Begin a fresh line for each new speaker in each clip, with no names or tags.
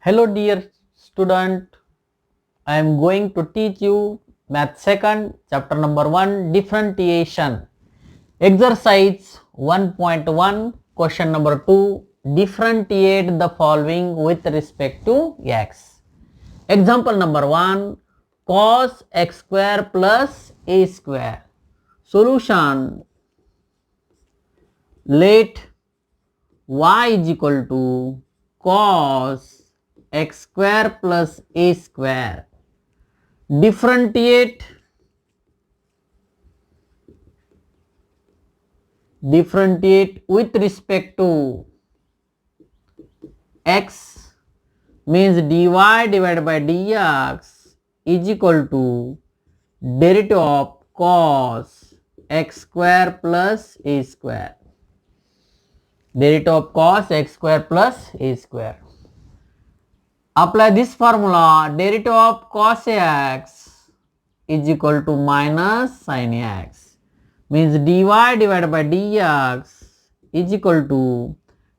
Hello dear student, I am going to teach you math second chapter number 1 differentiation. Exercise 1.1 question number 2, differentiate the following with respect to x. Example number 1, cos x square plus a square. Solution, let y is equal to cos x square plus a square. Differentiate with respect to x means dy divided by dx is equal to derivative of cos x square plus a square. Derivative of cos x square plus a square. Apply this formula. Derivative of cos x is equal to minus sin x. Means dy divided by dx is equal to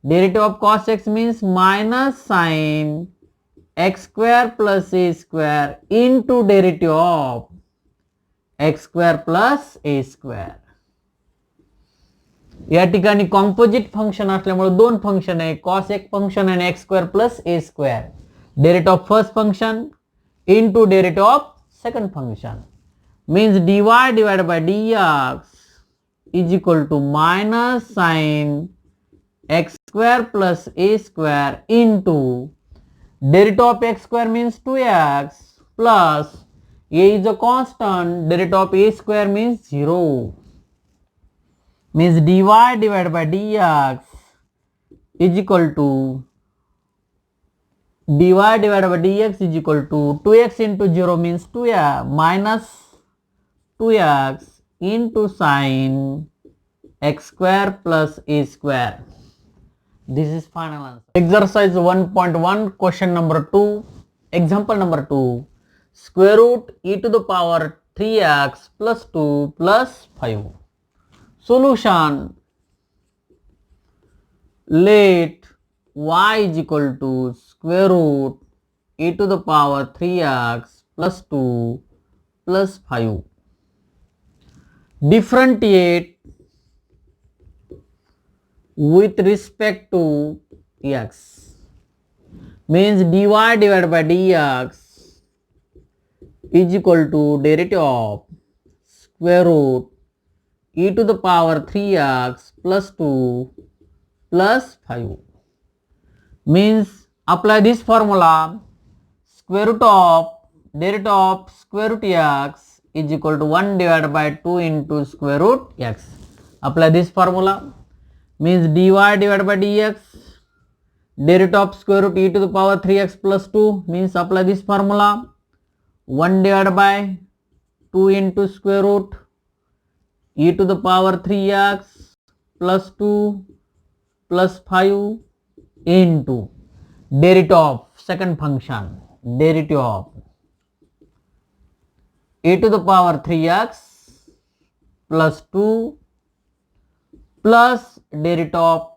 derivative of cos x means minus sin x square plus a square into derivative of x square plus a square. या ठिकाणी composite function असल्यामुळे दोन function आहे, cos एक function आणि x square plus A square. Derivative of first function into derivative of second function means dy divided by dx is equal to minus sin x square plus a square into derivative of x square means 2x plus a is a constant, derivative of a square means 0, means dy divided by dx is equal to dy divided by dx is equal to 2x into 0 means 2x minus 2x into sin x square plus a square. This is final answer. Exercise 1.1 question number 2. Example number 2. Square root e to the power 3x plus 2 plus 5. Solution, let y is equal to square root e to the power 3x plus 2 plus 5. Differentiate with respect to x means dy divided by dx is equal to derivative of square root e to the power 3x plus 2 plus 5. Means apply this formula. Square root of derivative of square root x is equal to 1 divided by 2 into square root x. Apply this formula. Means dy divided by dx derivative of square root e to the power 3x plus 2 means apply this formula. 1 divided by 2 into square root e to the power 3x plus 2 plus 5 into derivative of second function, derivative of e to the power 3x plus 2 plus derivative of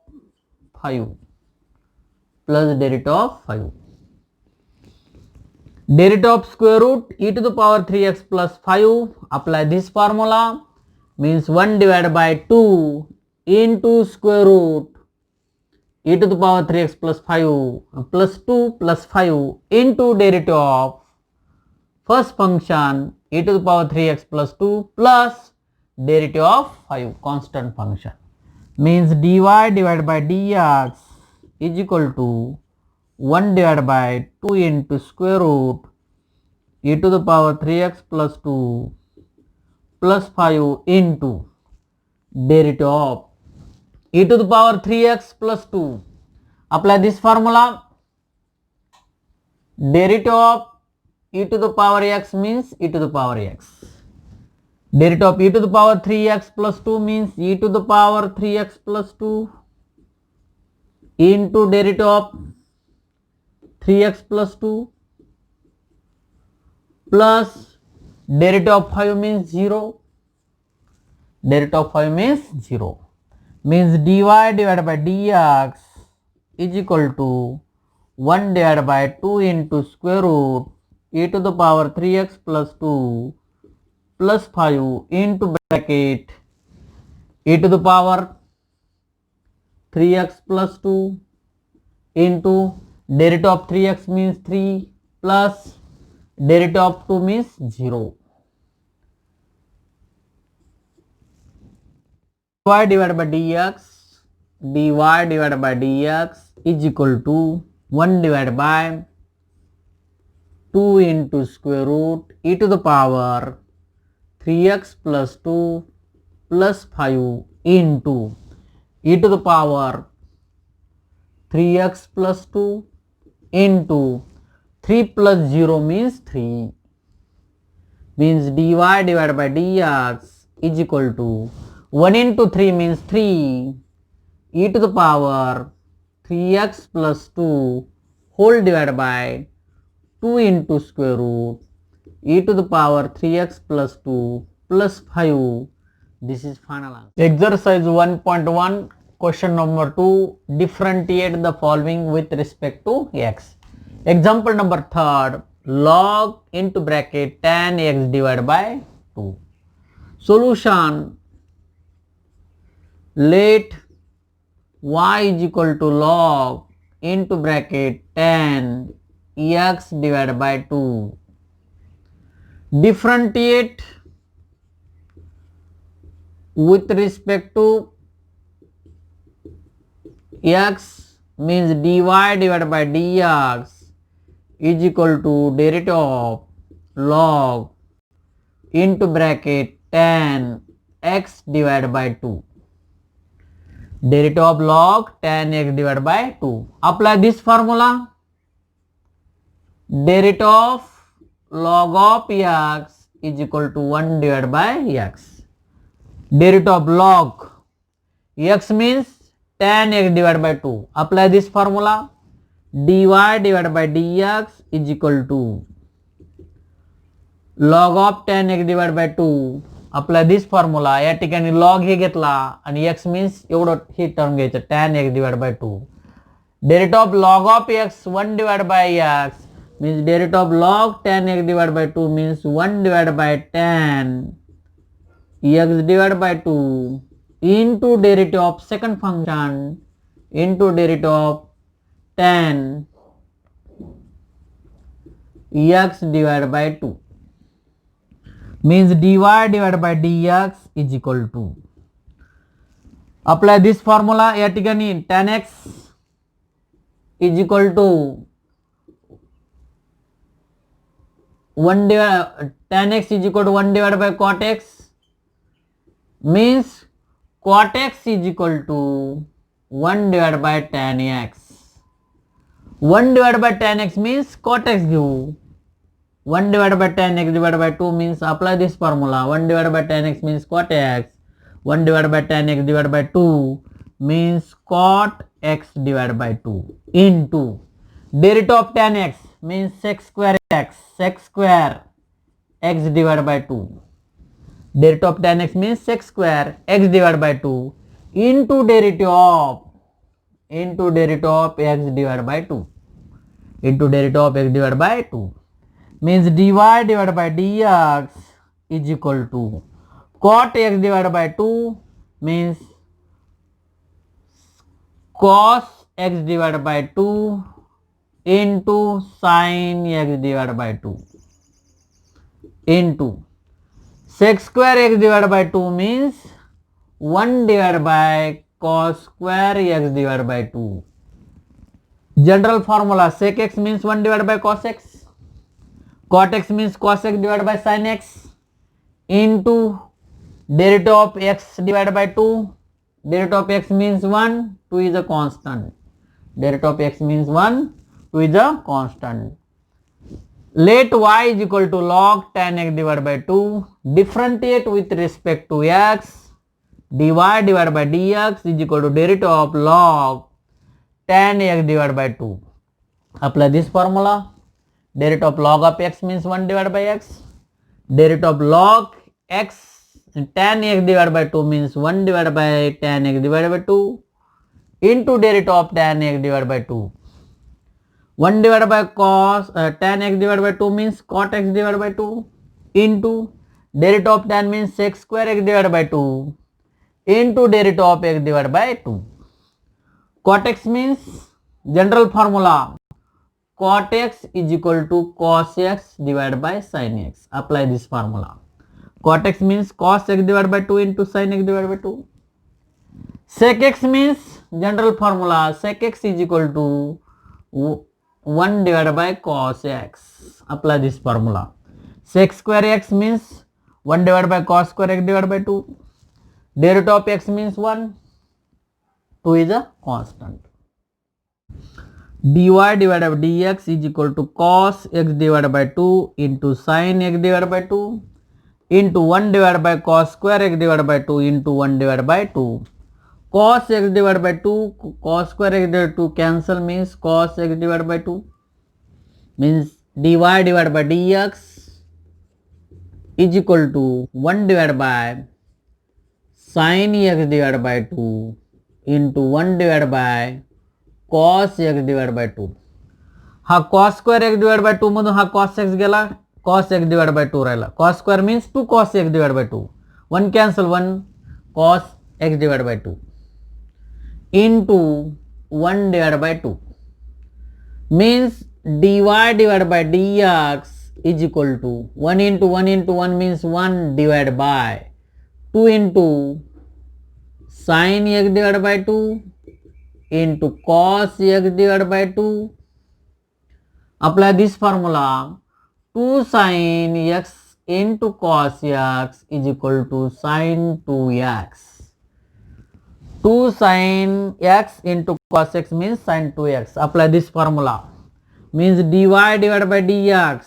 5 plus derivative of 5. Derivative of square root e to the power 3x plus 5, apply this formula, means 1 divided by 2 into square root e to the power 3x plus 5 plus 2 plus 5 into derivative of first function e to the power 3x plus 2 plus derivative of 5 constant function. Means dy divided by dx is equal to 1 divided by 2 into square root e to the power 3x plus 2 plus 5 into derivative of e to the power 3x plus 2. Apply this formula. Derivative of e to the power x means e to the power x. Derivative of e to the power 3x plus 2 means e to the power 3x plus 2 into derivative of 3x plus 2 plus derivative of 5 means 0. Derivative of 5 means 0. Means dy divided by dx is equal to 1 divided by 2 into square root e to the power 3x plus 2 plus 5 into bracket e to the power 3x plus 2 into derivative of 3x means 3 plus derivative of 2 means 0. dy divided by dx is equal to 1 divided by 2 into square root e to the power 3x plus 2 plus 5 into e to the power 3x plus 2 into 3 plus 0 means 3, means dy divided by dx is equal to 1 into 3 means 3 e to the power 3x plus 2 whole divided by 2 into square root e to the power 3x plus 2 plus 5. This is final answer. Exercise 1.1, question number 2, differentiate the following with respect to x. Example number 3rd, log into bracket tan x divided by 2. Solution, let y is equal to log into bracket tan x divided by 2. Differentiate with respect to x means dy divided by dx is equal to derivative of log into bracket tan x divided by 2. Derivative of log tan x divided by 2. Apply this formula. Derivative of log of x is equal to 1 divided by x. Derivative of log x means tan x divided by 2. Apply this formula. dy divided by dx is equal to log of tan x divided by 2. Apply this formula. या ठिकाणी log हे घेतला आणि x means एवढं ही term घ्यायचं tan x divided by 2. Derivative of log of x 1 divided by x means derivative of log tan x divided by 2 means 1 divided by tan x divided by 2 into derivative of second function into derivative of tan x divided by 2 means dy divided by dx is equal to, apply this formula. या ठिकाणी tan x is equal to 1 tan x is equal to 1 divided by cot x means cot x is equal to 1 divided by tan x. 1 divided by tan x means cot x give. 1 divided by tan x divided by 2 means apply this formula. 1 divided by tan x means cot x. 1 divided by tan x divided by 2 means cot x divided by 2 into derivative of tan x means sec square x divided by 2. Derivative of tan x means sec square x divided by 2 into derivative of x divided by 2 into derivative of x divided by 2 means dy divided by dx is equal to cot x divided by 2 means cos x divided by 2 into sin x divided by 2 into sec square x divided by 2 means 1 divided by cos square x divided by 2. General formula, sec x means 1 divided by cos x, cot x means cos x divided by sin x into derivative of x divided by 2. Derivative of x means 1, 2 is a constant. Derivative of x means 1, 2 is a constant. Let y is equal to log tan x divided by 2. Differentiate with respect to x. dy divided by dx is equal to derivative of log tan x divided by 2. Apply this formula. Derivative of log of x means 1 divided by x. Derivative of log x tan x divided by 2 means 1 divided by tan x divided by 2 into derivative of tan x divided by 2. 1 divided by cos tan x divided by 2 means cot x divided by 2 into derivative of tan means sec square x divided by 2 into derivative of x divided by 2. Cot x means general formula cot x is equal to cos x divided by sin x. Apply this formula. Cot x means cos x divided by 2 into sin x divided by 2. Sec x means general formula sec x is equal to 1 divided by cos x. Apply this formula. Sec square x means 1 divided by cos square x divided by 2. Derivative of x means 1. 2 is a constant. dy divided by dx is equal to cos x divided by 2 into sin x divided by 2 into 1 divided by cos square x divided by 2 into 1 divided by 2. Cos x divided by 2, cos square x divided by 2 cancel means cos x divided by 2 means dy divided by dx is equal to 1 divided by sin x divided by 2 into 1 divided by cos x divided by 2. हा cos square x divided by 2 मधून हा cos x गेला, cos x divided by 2 राहिला. Cos square means 2 cos x divided by 2. 1 cancel 1 cos x divided by 2 into 1 divided by 2 means dy divided by dx is equal to 1 into 1 into 1 means 1 divided by 2 into sin x divided by 2 into cos x divided by 2. Apply this formula. 2 sin x into cos x is equal to sin 2x. 2 sin x into cos x means sin 2x. Apply this formula. Means dy divided by dx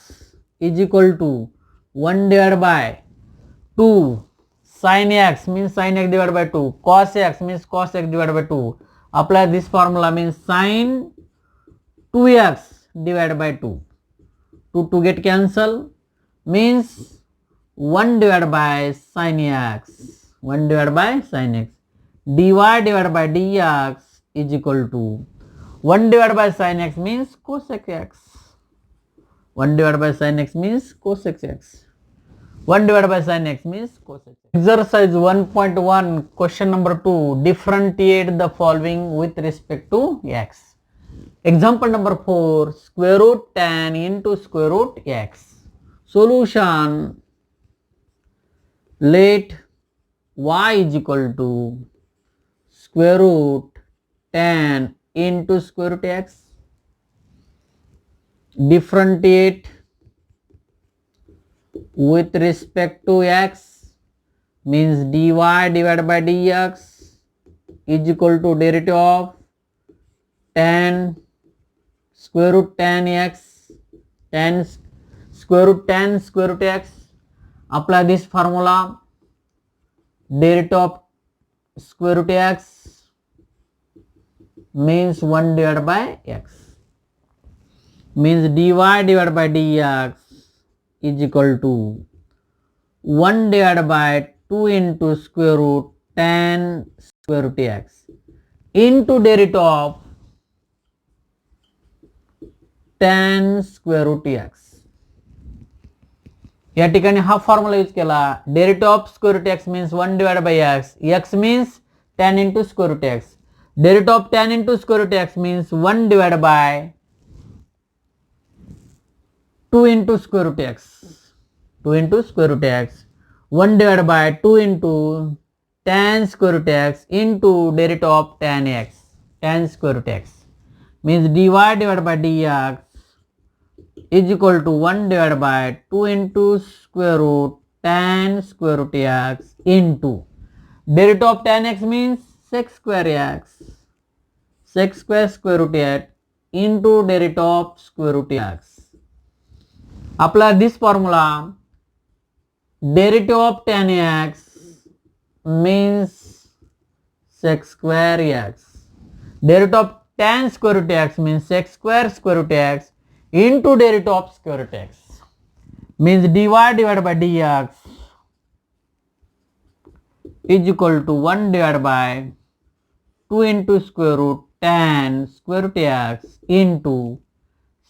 is equal to 1 divided by 2 sin x means sin x divided by 2. Cos x means cos x divided by 2. Apply this formula means sin 2x divided by 2. 2 get cancel means 1 divided by sin x. 1 divided by sin x. dy divided by dx is equal to 1 divided by sin x means cosec x. 1 divided by sin x means cosec x. 1 divided by sin x means cosec x. Exercise 1.1 question number 2. Differentiate the following with respect to x. Example number 4. Square root tan into square root x. Solution. Let y is equal to square root tan into square root x. Differentiate with respect to x means dy divided by dx is equal to derivative of tan square root tan x, tan square root tan square root x. Apply this formula. Derivative of square root x means 1 divided by x. Means dy divided by dx is equal to 1 divided by 2 into square root tan square root x into derivative of tan square root x. या ठिकाणी हा formula use केला. Derivative of square root x means 1 divide by x. X means tan into square root x. Derivative of tan into square root x means 1 divided by 2 into square root x. 2 into square root x. 1 divided by 2 into tan square root x into derivative of tan x. Tan square root x means dy divided by dx is equal to 1 divided by 2 into square root tan square root x into derivative of tan x means sec square x. Sec square square root x into derivative of square root x. Apply this formula. Derivative of tan x means sec square x. Derivative of tan square root x means sec square root x into derivative of square root x means dy divided by dx is equal to 1 divided by 2 into square root tan square root x into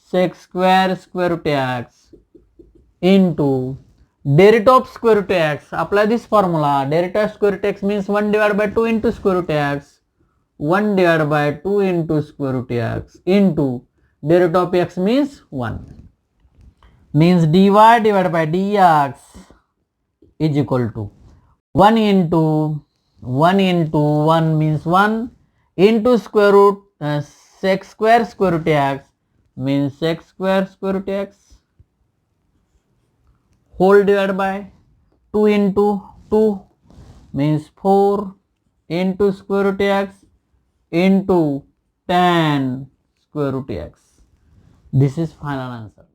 sec square square root x into derivative of square root x. Apply this formula. Derivative of square root x means 1 divided by 2 into square root x. 1 divided by 2 into square root x into derivative of x means 1. Means dy divided by dx is equal to 1 into 1 means 1 into square root sec square root x means sec square root x whole divided by 2 into 2 means 4 into square root x into tan square root x. This is final answer.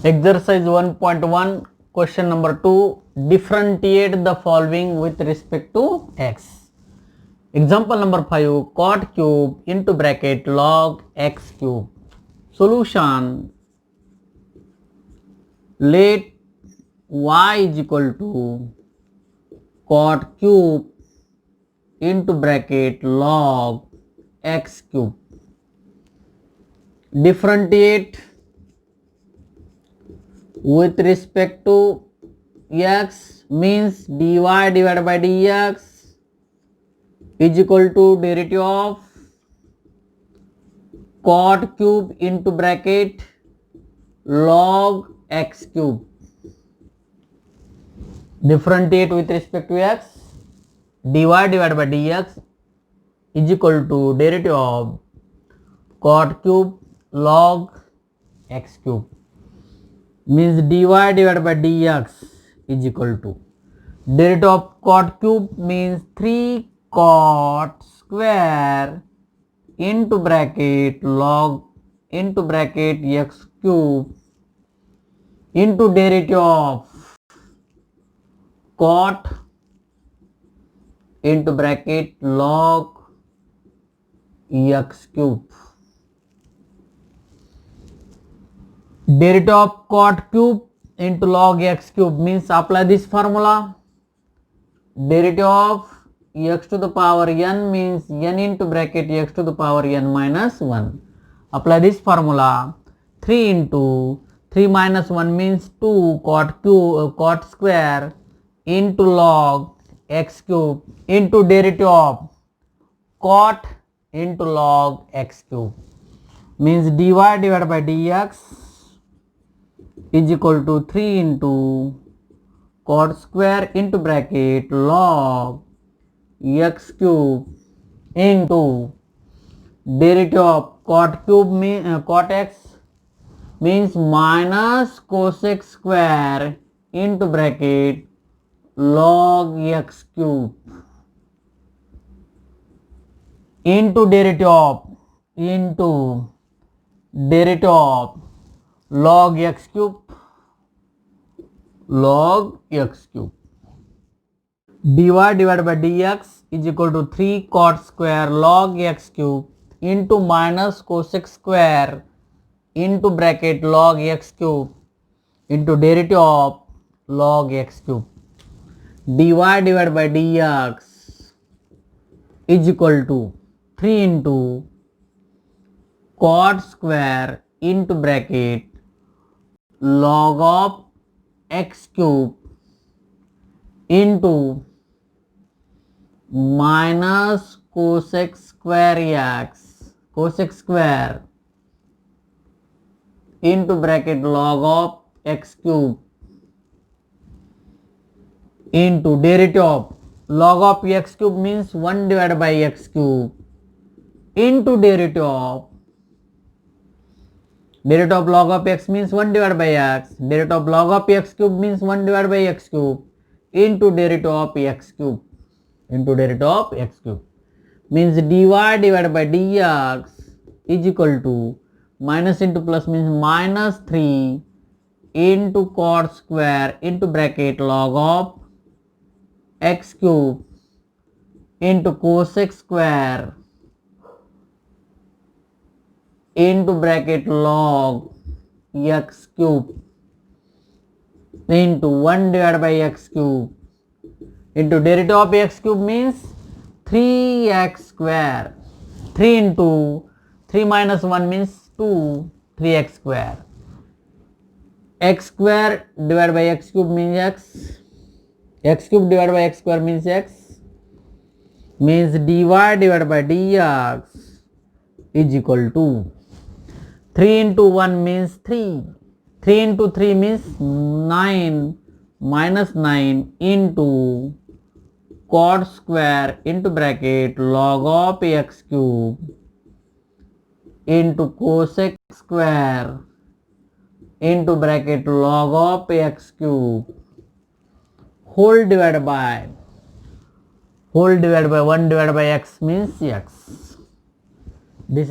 Exercise 1.1 question number 2. Differentiate the following with respect to x. Example number 5. Cot cube into bracket log x cube. Solution. Let y is equal to cot cube into bracket log x cube. Differentiate with respect to x means dy divided by dx is equal to derivative of cot cube into bracket log x cube. Differentiate with respect to x, dy divided by dx is equal to derivative of cot cube log x cube. Means dy divided by dx is equal to derivative of cot cube means 3 cot square into bracket log into bracket x cube into derivative of cot into bracket log x cube. Derivative of cot cube into log x cube means apply this formula. Derivative of x to the power n means n into bracket x to the power n minus 1. Apply this formula. 3 into 3 minus 1 means 2 cot square into log x cube into derivative of cot into log x cube. Means dy divided by dx is equal to 3 into cot square into bracket log x cube into derivative of cot cube cot x means minus cosec square into bracket log x cube into derivative of log x cube dy divided by dx is equal to 3 cot square log x cube into minus cosec square into bracket log x cube into derivative of log x cube. Dy divided by dx is equal to 3 into cot square into bracket log of x cube into minus cosec square into bracket log of x cube into derivative of log of x cube means 1 divided by x cube into derivative of log of x means 1 divided by x, derivative of log of x cube means 1 divided by x cube into derivative of x cube means dy divided by dx is equal to minus into plus means minus 3 into cot square into bracket log of x cube into cosec square into bracket log x cube into 1 divided by x cube into derivative of x cube means 3x square. 3 into 3 minus 1 means 2. 3x square. X square divided by x cube means x. X cube divided by x square means x. Means dy divided by dx is equal to 3 into 1 means 3. 3 into 3 means 9 minus 9 into cot square into bracket log of x cube into cosec square into bracket log of x cube whole divided by 1 divided by x means x.